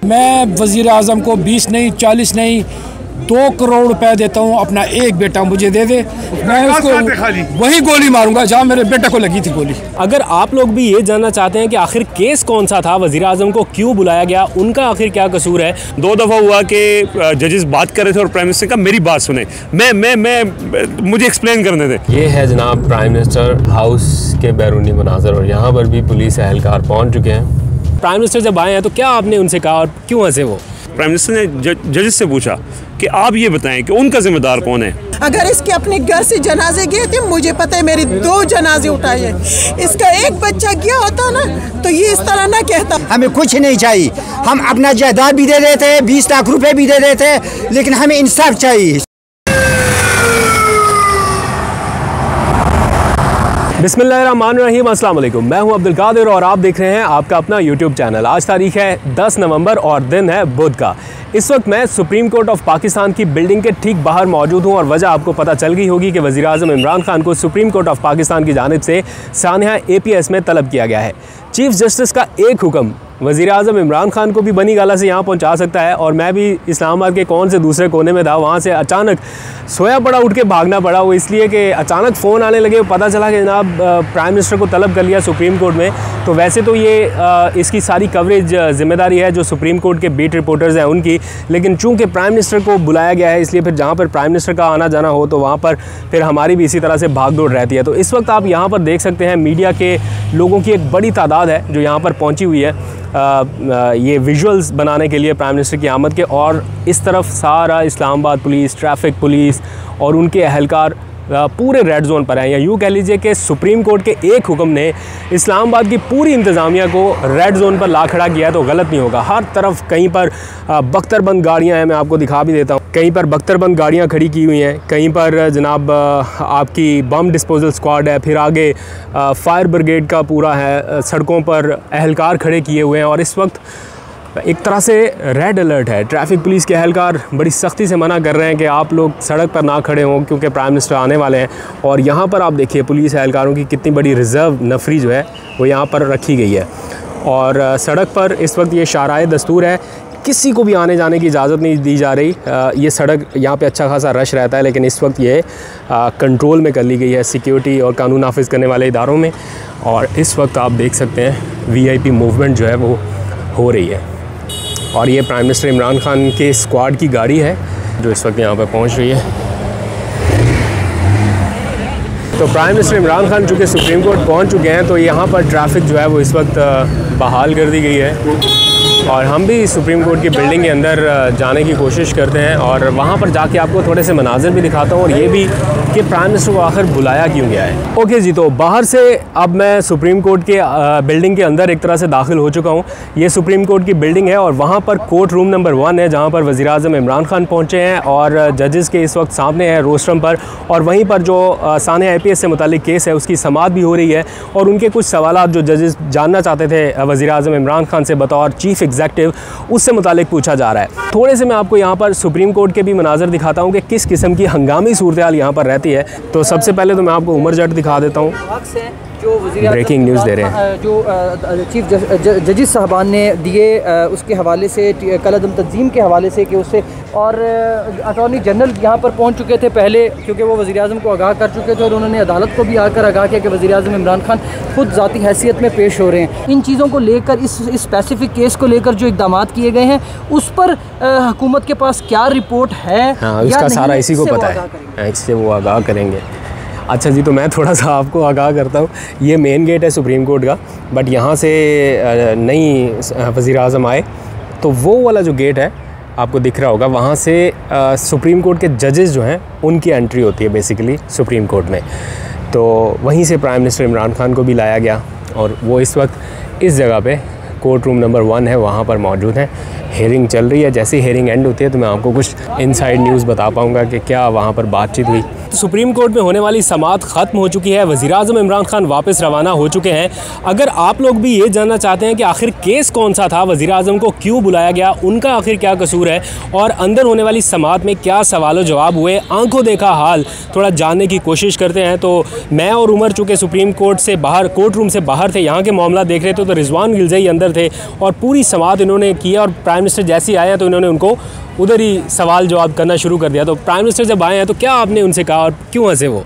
मैं वज़ीर आज़म को 20 नहीं 40 नहीं 2 करोड़ रुपए देता हूँ, अपना एक बेटा मुझे दे दे, मैं उसको वही गोली मारूंगा जहाँ मेरे बेटे को लगी थी गोली। अगर आप लोग भी ये जानना चाहते हैं कि आखिर केस कौन सा था, वज़ीर आज़म को क्यों बुलाया गया, उनका आखिर क्या कसूर है। 2 दफ़ा हुआ कि जजेस बात कर रहे थे और प्राइम मिनिस्टर का मेरी बात सुने, मैं मुझे एक्सप्लेन करने दें। ये है जनाब प्राइम मिनिस्टर हाउस के बैरूनी मनाज़र और यहाँ पर भी पुलिस एहलकार पहुँच चुके हैं। प्राइम मिनिस्टर जब आए हैं तो क्या आपने उनसे कहा और क्यों हंसे वो? प्राइम मिनिस्टर ने जजेस से पूछा कि आप ये बताएं कि उनका जिम्मेदार कौन है। अगर इसके अपने घर से जनाजे गए थे, मुझे पता है मेरे 2 जनाजे उठाए हैं, इसका एक बच्चा गया होता ना तो ये इस तरह ना कहता। हमें कुछ नहीं चाहिए, हम अपना जायदाद भी दे देते हैं, 20 लाख रुपए भी दे देते हैं, लेकिन हमें इंसाफ चाहिए। बिस्मिल्लाहिर्रहमानिर्रहीम, अस्सलाम वालेकुम। मैं हूं अब्दुल कादिर और आप देख रहे हैं आपका अपना यूट्यूब चैनल। आज तारीख है 10 नवंबर और दिन है बुध का। इस वक्त मैं सुप्रीम कोर्ट ऑफ पाकिस्तान की बिल्डिंग के ठीक बाहर मौजूद हूं और वजह आपको पता चल गई होगी कि वज़ीर आज़म इमरान खान को सुप्रीम कोर्ट ऑफ पाकिस्तान की जानिब से सानिया APS में तलब किया गया है। चीफ जस्टिस का एक हुक्म वज़ीर आज़म इमरान खान को भी बनी गाला से यहाँ पहुँचा सकता है। और मैं भी इस्लामाबाद के कौन से दूसरे कोने में था, वहाँ से अचानक सोया पड़ा उठ के भागना पड़ा। वो इसलिए कि अचानक फ़ोन आने लगे, पता चला कि जनाब प्राइम मिनिस्टर को तलब कर लिया सुप्रीम कोर्ट में। तो वैसे तो ये इसकी सारी कवरेज ज़िम्मेदारी है जो सुप्रीम कोर्ट के बीट रिपोर्टर्स हैं उनकी, लेकिन चूँकि प्राइम मिनिस्टर को बुलाया गया है इसलिए फिर जहाँ पर प्राइम मिनिस्टर का आना जाना हो तो वहाँ पर फिर हमारी भी इसी तरह से भाग दौड़ रहती है। तो इस वक्त आप यहाँ पर देख सकते हैं मीडिया के लोगों की एक बड़ी तादाद है जो यहाँ पर पहुँची हुई है ये विजुअल्स बनाने के लिए प्राइम मिनिस्टर की आमद के। और इस तरफ सारा इस्लामाबाद पुलिस, ट्रैफिक पुलिस और उनके अहलकार पूरे रेड जोन पर हैं। या यूँ कह लीजिए कि सुप्रीम कोर्ट के एक हुक्म ने इस्लामाबाद की पूरी इंतज़ामिया को रेड जोन पर ला खड़ा किया है तो गलत नहीं होगा। हर तरफ कहीं पर बख्तरबंद गाड़ियाँ हैं, मैं आपको दिखा भी देता हूँ। कहीं पर बख्तरबंद गाड़ियाँ खड़ी की हुई हैं, कहीं पर जनाब आपकी बम डिस्पोजल स्क्वाड है, फिर आगे फायर ब्रिगेड का पूरा है, सड़कों पर अहलकार खड़े किए हुए हैं। और इस वक्त एक तरह से रेड अलर्ट है। ट्रैफिक पुलिस के अहलकार बड़ी सख्ती से मना कर रहे हैं कि आप लोग सड़क पर ना खड़े हों क्योंकि प्राइम मिनिस्टर आने वाले हैं। और यहाँ पर आप देखिए पुलिस अहलकारों की कितनी बड़ी रिज़र्व नफरी जो है वो यहाँ पर रखी गई है। और सड़क पर इस वक्त ये शाराए दस्तूर है, किसी को भी आने जाने की इजाज़त नहीं दी जा रही। ये सड़क यहाँ पे अच्छा खासा रश रहता है, लेकिन इस वक्त ये कंट्रोल में कर ली गई है सिक्योरिटी और कानून नाफिज करने वाले इदारों में। और इस वक्त आप देख सकते हैं VIP मूवमेंट जो है वो हो रही है। और ये प्राइम मिनिस्टर इमरान खान के स्क्वाड की गाड़ी है जो इस वक्त यहाँ पर पहुँच रही है। तो प्राइम मिनिस्टर इमरान खान चूँकि सुप्रीम कोर्ट पहुँच चुके हैं तो यहाँ पर ट्रैफिक जो है वो इस वक्त बहाल कर दी गई है। और हम भी सुप्रीम कोर्ट की बिल्डिंग के अंदर जाने की कोशिश करते हैं और वहाँ पर जाके आपको थोड़े से मनाज़र भी दिखाता हूँ और ये भी कि प्राइम मिनिस्टर को आखिर बुलाया क्यों गया है। ओके जी, तो बाहर से अब मैं सुप्रीम कोर्ट के बिल्डिंग के अंदर एक तरह से दाखिल हो चुका हूँ। ये सुप्रीम कोर्ट की बिल्डिंग है और वहाँ पर कोर्ट रूम नंबर 1 है जहाँ पर वज़ीर आज़म इमरान खान पहुँचे हैं और जजेस के इस वक्त सामने हैं रोस्ट्रम पर। और वहीं पर जो सानिया APS से मुतालिक केस है उसकी समाअत भी हो रही है और उनके कुछ सवालात जो जजेस जानना चाहते थे वज़ीर आज़म इमरान खान से बतौर चीफ़ एग्जीक्यूटिव, उससे मुतालिक पूछा जा रहा है। थोड़े से मैं आपको यहाँ पर सुप्रीम कोर्ट के भी मनाज़र दिखाता हूँ कि किस किस्म की हंगामी सूरत हाल यहाँ पर रहती है। तो सबसे पहले तो मैं आपको उमर जट दिखा देता हूँ, ब्रेकिंग न्यूज़ दे रहे हैं। जो चीफ जजेस साहबान ने दिए उसके हवाले से, कलअदम तंजीम के हवाले से कि उससे, और अटॉर्नी जनरल यहाँ पर पहुँच चुके थे पहले क्योंकि वो वज़ीर आज़म को आगाह कर चुके थे और उन्होंने अदालत को भी आकर आगाह किया कि वज़ीर आज़म इमरान खान खुद ज़ाती हैसियत में पेश हो रहे हैं। इन चीज़ों को लेकर, इस स्पेसिफिक केस को लेकर जो इक़दाम किए गए हैं उस पर हुकूमत के पास क्या रिपोर्ट है, उसका सारा इसी को पता है, इससे वो आगाह करेंगे। अच्छा जी, तो मैं थोड़ा सा आपको आगाह करता हूँ। ये मेन गेट है सुप्रीम कोर्ट का, बट यहाँ से नई वज़ीर आज़म आए तो वो वाला जो गेट है आपको दिख रहा होगा, वहाँ से सुप्रीम कोर्ट के जजेस जो हैं उनकी एंट्री होती है बेसिकली सुप्रीम कोर्ट में। तो वहीं से प्राइम मिनिस्टर इमरान खान को भी लाया गया और वो इस वक्त इस जगह पे कोर्ट रूम नंबर 1 है वहाँ पर मौजूद हैं। हेयरिंग चल रही है, जैसे ही हेयरिंग एंड होती है तो मैं आपको कुछ इनसाइड न्यूज़ बता पाऊँगा कि क्या वहाँ पर बातचीत हुई। वक्त सुप्रीम कोर्ट में होने वाली समाअत ख़त्म हो चुकी है, वज़ीर-ए-आज़म इमरान खान वापस रवाना हो चुके हैं। अगर आप लोग भी ये जानना चाहते हैं कि आखिर केस कौन सा था, वज़ीर-ए-आज़म को क्यों बुलाया गया, उनका आखिर क्या कसूर है और अंदर होने वाली समाअत में क्या सवाल जवाब हुए, आंखों देखा हाल थोड़ा जानने की कोशिश करते हैं। तो मैं और उमर चूँकि सुप्रीम कोर्ट से बाहर, कोर्ट रूम से बाहर थे, यहाँ के मामला देख रहे थे, तो रिजवान गिलज़ई अंदर थे और पूरी समाअत इन्होंने किया और प्राइम मिनिस्टर जैसे ही आए तो इन्होंने उनको उधर ही सवाल जवाब करना शुरू कर दिया। तो प्राइम मिनिस्टर जब आए हैं तो क्या आपने उनसे कहा और क्यों हंसे वो?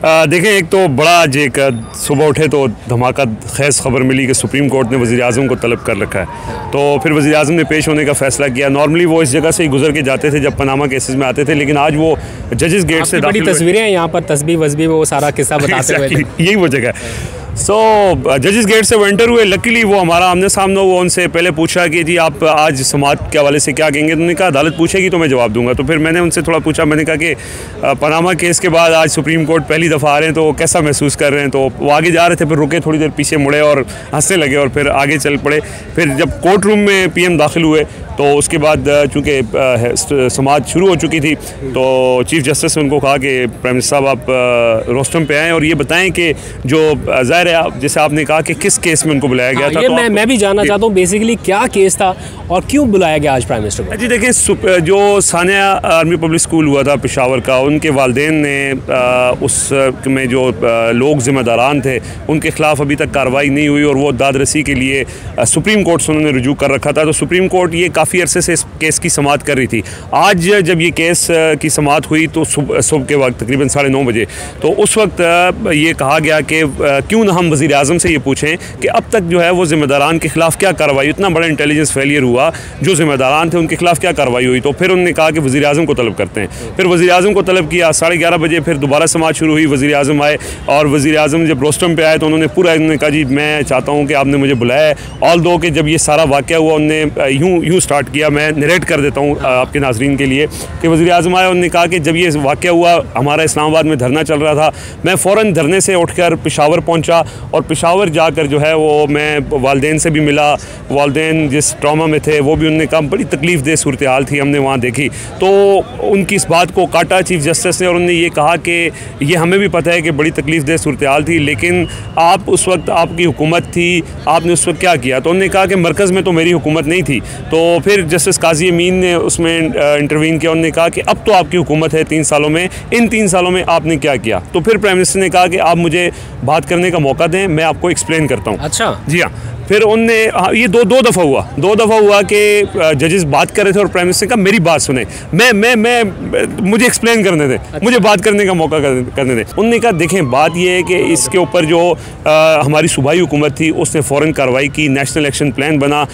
देखें, एक तो बड़ा आज एक सुबह उठे तो धमाका खैज़ खबर मिली कि सुप्रीम कोर्ट ने वज़ीर-ए-आज़म को तलब कर रखा है। तो फिर वज़ीर-ए-आज़म ने पेश होने का फ़ैसला किया। नॉर्मली वो इस जगह से ही गुजर के जाते थे जब पनामा केसेस में आते थे, लेकिन आज वो जजेस गेट से बड़ी तस्वीरें हैं यहाँ पर, तस्बीह वज़बीह वो सारा किस्सा बताते हुए यही वो जगह है। सो जजेस गेट से वो एंटर हुए। लकीली वो हमारा आमने सामने हुआ, उनसे पहले पूछा कि जी आप आज समाअत के हवाले से क्या कहेंगे। तो उन्होंने कहा अदालत पूछेगी तो मैं जवाब दूंगा। तो फिर मैंने उनसे थोड़ा पूछा, मैंने कहा कि पनामा केस के बाद आज सुप्रीम कोर्ट पहली दफ़ा आ रहे हैं तो कैसा महसूस कर रहे हैं। तो वो आगे जा रहे थे, फिर रुके, थोड़ी देर पीछे मुड़े और हंसने लगे और फिर आगे चल पड़े। फिर जब कोर्ट रूम में PM दाखिल हुए तो उसके बाद चूँकि समाअत शुरू हो चुकी थी तो चीफ जस्टिस ने उनको कहा कि प्राइम मिनिस्टर साहब आप रोस्टम पे आएँ और ये बताएं कि जो ज़ाहिर है जैसे आपने कहा कि किस केस में उनको बुलाया गया था। ये तो मैं भी जानना चाहता हूँ बेसिकली क्या केस था और क्यों बुलाया गया आज प्राइम मिनिस्टर को? जी देखें, जो सानिया आर्मी पब्लिक स्कूल हुआ था पेशावर का, उनके वालिदैन ने उस में जो लोग ज़िम्मेदारान थे उनके ख़िलाफ़ अभी तक कार्रवाई नहीं हुई और वो दाद रसी के लिए सुप्रीम कोर्ट से उन्होंने रुजू कर रखा था। तो सुप्रीम कोर्ट ये काफ़ी अरसे से इस केस की समाअत कर रही थी। आज जब ये केस की समाअत हुई तो सुबह के वक्त तकरीबन 9:30 बजे, तो उस वक्त ये कहा गया कि क्यों ना हम वज़ीर-ए-आज़म से ये पूछें कि अब तक जो है वो ज़िम्मेदारान के ख़िलाफ़ क्या कार्रवाई, इतना बड़ा इंटेलिजेंस फेलियर हुआ, जो ज़िम्मेदारान थे उनके खिलाफ़ क्या कार्रवाई हुई। तो फिर उन्होंने कहा कि वज़ीर-ए-आज़म को तलब करते हैं। फिर वज़ीर-ए-आज़म को तलब किया। 11:30 बजे फिर दोबारा समाअत शुरू हुई। वज़ीर-ए-आज़म आए और वज़ीर-ए-आज़म जब रोस्टम पे आए तो उन्होंने कहा जी मैं चाहता हूँ कि आपने मुझे बुलाया है। ऑल दो कि जब ये सारा वाक़या हुआ उन्होंने यूँ स्टार्ट किया, मैं नरेट कर देता हूँ आपके नाज़रीन के लिए कि वज़ीर-ए-आज़म आए, उन्होंने कहा कि जब ये वाक़या हुआ, हमारा इस्लामाबाद में धरना चल रहा था, मैं फ़ौरन धरने से उठकर पेशावर पहुँचा और पेशावर जाकर जो है वो मैं वालिदैन से भी मिला। वालिदैन जिस ट्रॉमा में थे वो भी उन्होंने कहा बड़ी तकलीफ़ दे सूरत हाल थी हमने वहाँ देखी। तो उनकी इस बात को काटा चीफ जस्टिस ने और उन्होंने ये कहा कि ये हमें भी पता है कि बड़ी तकलीफ़ दे सूरत हाल थी, लेकिन आप उस वक्त आपकी हुकूमत थी, आपने उस वक्त क्या किया। तो उन्होंने कहा कि मरकज़ में तो मेरी हुकूमत नहीं थी। तो फिर जस्टिस काजी अमीन ने उसमें इंटरवीन किया। उन्होंने कहा कि अब तो आपकी हुकूमत है 3 सालों में, इन 3 सालों में आपने क्या किया। तो फिर प्राइम मिनिस्टर ने कहा कि आप मुझे बात करने का मौका दें, मैं आपको एक्सप्लेन करता हूँ। अच्छा जी हाँ। फिर उनने ये दो दफ़ा हुआ कि जजेस बात कर रहे थे और प्राइम मिनिस्टर का मेरी बात सुने, मैं मुझे एक्सप्लेन करने दें। अच्छा। मुझे बात करने का मौका करने दें। उन्होंने कहा देखें बात ये है कि इसके ऊपर जो हमारी सूबाई हुकूमत थी उसने फ़ौरन कार्रवाई की, नेशनल एक्शन प्लान बना।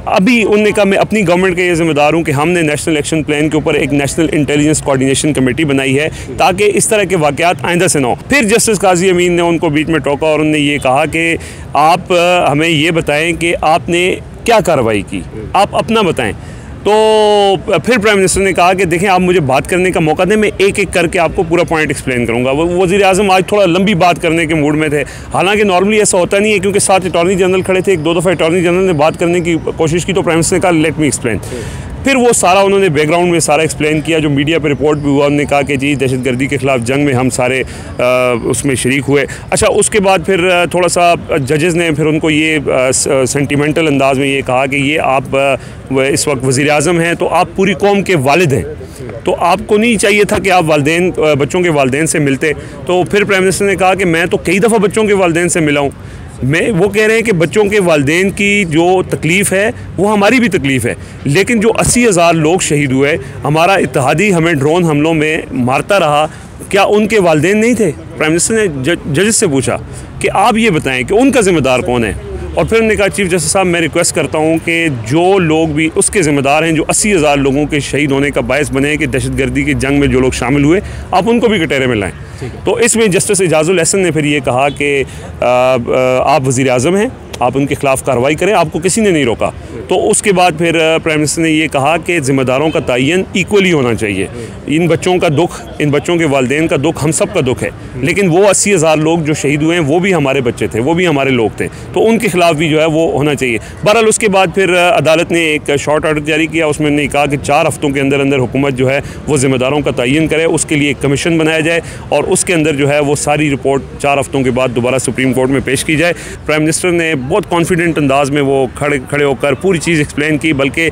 अभी उन्होंने कहा मैं अपनी गवर्नमेंट का ये ज़िम्मेदार हूँ कि हमने नेशनल एक्शन प्लान के ऊपर एक नेशनल इंटेलिजेंस कोऑर्डिनेशन कमेटी बनाई है ताकि इस तरह के वाक़यात आइंदा से ना हो। फिर जस्टिस काजी अमीन ने उनको बीच में टोका और उन्होंने ये कहा कि आप हमें ये बताएं कि आपने क्या कार्रवाई की, आप अपना बताएं। तो फिर प्राइम मिनिस्टर ने कहा कि देखें आप मुझे बात करने का मौका दें, मैं एक एक करके आपको पूरा पॉइंट एक्सप्लेन करूंगा। वज़ीर-ए-आज़म आज थोड़ा लंबी बात करने के मूड में थे, हालांकि नॉर्मली ऐसा होता नहीं है क्योंकि साथ अटॉर्नी जनरल खड़े थे। 1-2 दफ़ा अटॉर्नी जनरल ने बात करने की कोशिश की तो प्राइम मिनिस्टर ने कहा लेट मी एक्सप्लेन। फिर वो सारा उन्होंने बैकग्राउंड में सारा एक्सप्लेन किया, जो मीडिया पे रिपोर्ट भी हुआ। उन्होंने कहा कि जी दहशतगर्दी के ख़िलाफ़ जंग में हम सारे उसमें शरीक हुए। अच्छा, उसके बाद फिर थोड़ा सा जजेस ने फिर उनको ये सेंटिमेंटल अंदाज में ये कहा कि ये आप इस वक्त वज़ीर-ए-आज़म हैं तो आप पूरी कौम के वालिद हैं, तो आपको नहीं चाहिए था कि आप वालिदैन बच्चों के वालिदैन से मिलते। तो फिर प्राइम मिनिस्टर ने कहा कि मैं तो कई दफ़ा बच्चों के वालिदैन से मिला हूँ। वो कह रहे हैं कि बच्चों के वालिदैन की जो तकलीफ़ है वो हमारी भी तकलीफ़ है, लेकिन जो 80,000 लोग शहीद हुए, हमारा इत्तेहादी हमें ड्रोन हमलों में मारता रहा, क्या उनके वालिदैन नहीं थे? प्राइम मिनिस्टर ने जजेस से पूछा कि आप ये बताएं कि उनका ज़िम्मेदार कौन है। और फिर उन्होंने कहा चीफ जस्टिस साहब मैं रिक्वेस्ट करता हूँ कि जो लोग भी उसके ज़िम्मेदार हैं, जो 80,000 लोगों के शहीद होने का बायस बने कि दहशतगर्दी की जंग में जो लोग शामिल हुए, आप उनको भी कटहरे में लाएँ। तो इसमें जस्टिस एजाजुल एहसन ने फिर ये कहा कि आप वज़ीर-ए-आज़म हैं आप उनके खिलाफ कार्रवाई करें, आपको किसी ने नहीं रोका। तो उसके बाद फिर प्राइम मिनिस्टर ने ये कहा कि ज़िम्मेदारों का तयन इक्वली होना चाहिए। इन बच्चों का दुख, इन बच्चों के वालिदैन का दुख हम सब का दुख है, लेकिन वो 80,000 लोग जो शहीद हुए हैं वो भी हमारे बच्चे थे, वो भी हमारे लोग थे, तो उनके खिलाफ भी जो है वो होना चाहिए। बहरहाल उसके बाद फिर अदालत ने एक शॉर्ट ऑर्डर जारी किया, उसमें ने कहा कि 4 हफ्तों के अंदर अंदर हुकूमत जो है वो ज़िम्मेदारों का तयन करे, उसके लिए एक कमीशन बनाया जाए और उसके अंदर जो है वो सारी रिपोर्ट 4 हफ्तों के बाद दोबारा सुप्रीम कोर्ट में पेश की जाए। प्राइम मिनिस्टर ने बहुत कॉन्फिडेंट अंदाज में वो खड़े होकर पूरी चीज़ एक्सप्लेन की, बल्कि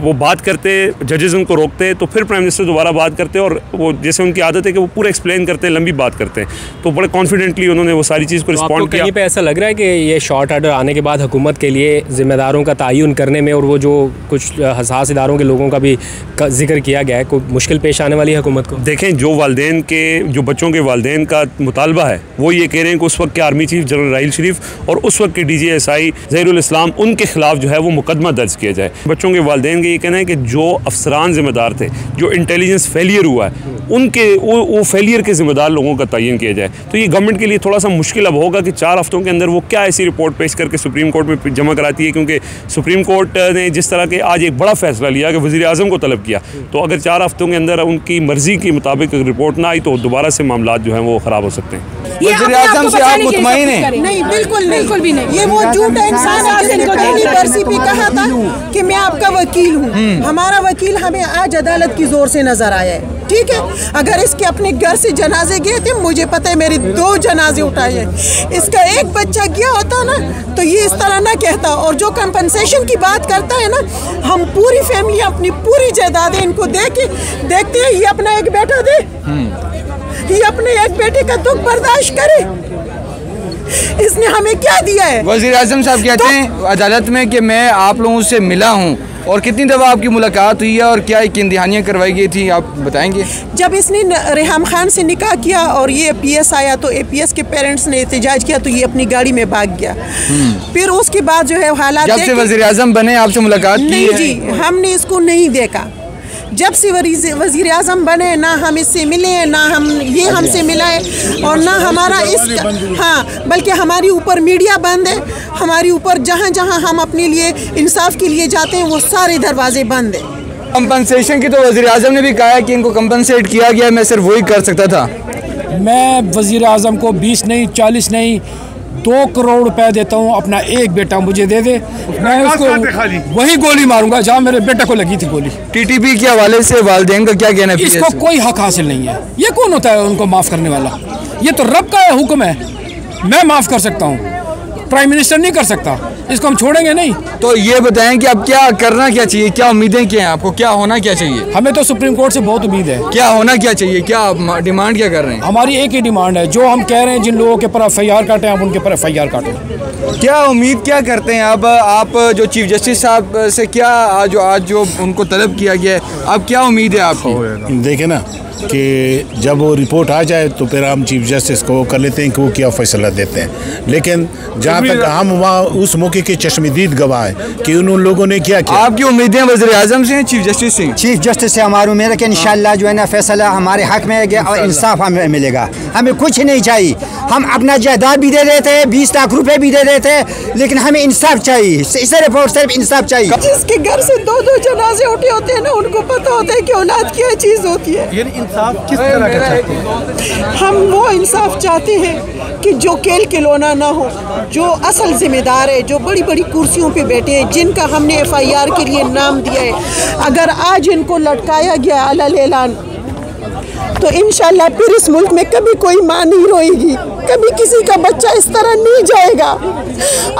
वो बात करते, जजेस उनको रोकते तो फिर प्राइम मिनिस्टर दोबारा बात करते, और वो जैसे उनकी आदत है कि वो पूरा एक्सप्लेन करते हैं, लंबी बात करते हैं, तो बड़े कॉन्फिडेंटली उन्होंने वो सारी चीज़ को रिस्पॉन्ड किया। कहीं पे ऐसा लग रहा है कि ये शॉर्ट ऑर्डर आने के बाद हुकूमत के लिए ज़िम्मेदारों का तयन करने में और वो जो कुछ हसास इदारों के लोगों का भी जिक्र किया गया है, कोई मुश्किल पेश आने वाली है हुकूमत को? देखें, जो बच्चों के वालिदैन का मुतालबा है वो ये कह रहे हैं कि उस वक्त के आर्मी चीफ जनरल राहील शरीफ और उस वक्त के DGSI ज़हीरुल इस्लाम, उनके खिलाफ जो है वो मुकदमा दर्ज किया जाए। बच्चों के वालिदैन का ये कहना है कि जो अफसरान ज़िम्मेदार थे, जो इंटेलिजेंस फेलियर हुआ है, उनके वो फेलियर के ज़िम्मेदार लोगों का तयन किया जाए। तो ये गवर्नमेंट के लिए थोड़ा सा मुश्किल अब होगा कि 4 हफ्तों के अंदर वो क्या ऐसी रिपोर्ट पेश करके सुप्रीम कोर्ट में जमा कराती है, क्योंकि सुप्रीम कोर्ट ने जिस तरह के आज एक बड़ा फैसला लिया कि वज़ीर आज़म को तलब किया, तो अगर 4 हफ्तों के अंदर उनकी मर्ज़ी के मुताबिक रिपोर्ट ना आई तो दोबारा से मामला जो हैं वो ख़राब हो सकते हैं। वज़ीर आज़म से आप मुतमईन हैं? नहीं, बिल्कुल भी नहीं। ये वो झूठा इंसान है जिसने पहली बरसी पे कहा था कि मैं आपका वकील हूँ। हमारा वकील हमें आज अदालत की जोर से नजर आया है, ठीक है। अगर इसके अपने घर से जनाजे गए थे, मुझे पता है मेरे 2 जनाजे उठाए हैं। इसका एक बच्चा गया होता ना तो ये इस तरह ना कहता। और जो कंपनसेशन की बात करता है ना, हम पूरी फैमिली अपनी पूरी जायदादें इनको देखते हैं, ये अपना एक बेटा दे, ये अपने एक बेटे का दुख बर्दाश्त करे। इसने हमें क्या दिया है? वज़ीर आज़म साहब कहते हैं अदालत में कि मैं आप लोगों से मिला हूँ, और कितनी दफ़ा आपकी मुलाकात हुई है और क्या एक इम्तिहानियाँ करवाई गई थी, आप बताएंगे? जब इसने रेहम खान से निकाह किया और ये APS आया तो APS के पेरेंट्स ने एहतजाज किया तो ये अपनी गाड़ी में भाग गया। फिर उसके बाद जो है हालात, जब से वज़ीर आज़म बने आपसे मुलाकात की? नहीं जी, हमने इसको नहीं देखा। जब से वज़ीर आज़म बने ना हम इससे मिले, ना ये हमसे मिला है, और ना हमारा बल्कि हमारी ऊपर मीडिया बंद है। हमारी ऊपर जहाँ हम अपने लिए इंसाफ के लिए जाते हैं वो सारे दरवाजे बंद हैं। कंपनसेशन की तो वज़ीर आज़म ने भी कहा है कि इनको कंपनसेट किया गया, मैं सिर्फ वही कर सकता था। मैं वज़ीर आज़म को 20 नहीं, 40 नहीं, 2 करोड़ रुपए देता हूँ, अपना एक बेटा मुझे दे दे, मैं उसको वही गोली मारूंगा जहाँ मेरे बेटे को लगी थी गोली। TTP के हवाले से वालिदैन का क्या कहना है? इसको कोई हक हासिल नहीं है। ये कौन होता है उनको माफ़ करने वाला? ये तो रब का हुक्म है। मैं माफ़ कर सकता हूँ, प्राइम मिनिस्टर नहीं कर सकता। इसको हम छोड़ेंगे नहीं। तो ये बताएं कि अब क्या करना क्या चाहिए, क्या उम्मीदें क्या हैं आपको, क्या होना क्या चाहिए? हमें तो सुप्रीम कोर्ट से बहुत उम्मीद है। क्या होना क्या चाहिए, क्या डिमांड क्या कर रहे हैं? हमारी एक ही डिमांड है, जो हम कह रहे हैं, जिन लोगों के ऊपर FIR काटें, आप उनके ऊपर FIR काटें। क्या उम्मीद क्या करते हैं अब आप जो चीफ जस्टिस साहब से, क्या आज जो उनको तलब किया गया है, अब क्या उम्मीद है आपकी? देखें ना कि जब वो रिपोर्ट आ जाए तो फिर हम चीफ जस्टिस को कर लेते हैं कि वो क्या फैसला देते हैं। लेकिन जहाँ तक हम वहाँ उस मौके के चश्मदीद गवाह है कि उन लोगों ने क्या किया। आपकी उम्मीदें वज़ीर आज़म से हैं, चीफ जस्टिस से? चीफ जस्टिस से हमारी उम्मीद है कि इंशाल्लाह जो है ना फैसला हमारे हक में है और इंसाफ हमें मिलेगा। हमें कुछ नहीं चाहिए। हम अपना जायदाद भी दे देते हैं, 20 लाख रुपए भी दे देते हैं, लेकिन हमें इंसाफ चाहिए। सिर्फ और सिर्फ इंसाफ चाहिए। जिसके घर से 2-2 जनाजे उठे होते हैं ना, उनको पता होता है कि औलाद क्या चीज़ होती है। किस तरह का चाहते हैं? हम वो इंसाफ चाहते हैं कि जो खेल खिलौना ना हो, जो असल जिम्मेदार है, जो बड़ी बड़ी कुर्सियों पे बैठे हैं, जिनका हमने FIR के लिए नाम दिया है, अगर आज इनको लटकाया गया अलल ऐलान तो इंशाल्लाह फिर इस मुल्क में कभी कोई माँ नहीं रोएगी, कभी किसी का बच्चा इस तरह नहीं जाएगा।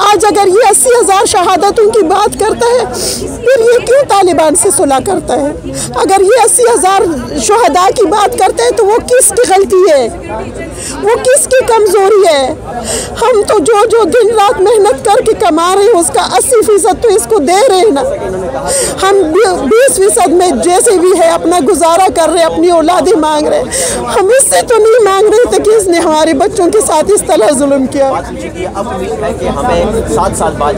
आज अगर ये 80,000 शहादतों की बात करता है, फिर ये क्यों तालिबान से सुलह करता है? अगर ये 80,000 शहदा की बात करता है तो वो किसकी गलती है, वो किसकी कमज़ोरी है? हम तो जो दिन रात मेहनत करके कमा रहे हैं उसका 80% तो इसको दे रहे हैं ना। हम 20% में जैसे भी है अपना गुजारा कर रहे हैं, अपनी औलादें मांग रहे हैं। हम इससे तो नहीं मांग रहे थे कि इसने हमारे बच्चों के साथ इस तरह जुल्म किया। अब उम्मीद है कि हमें 7 साल बाद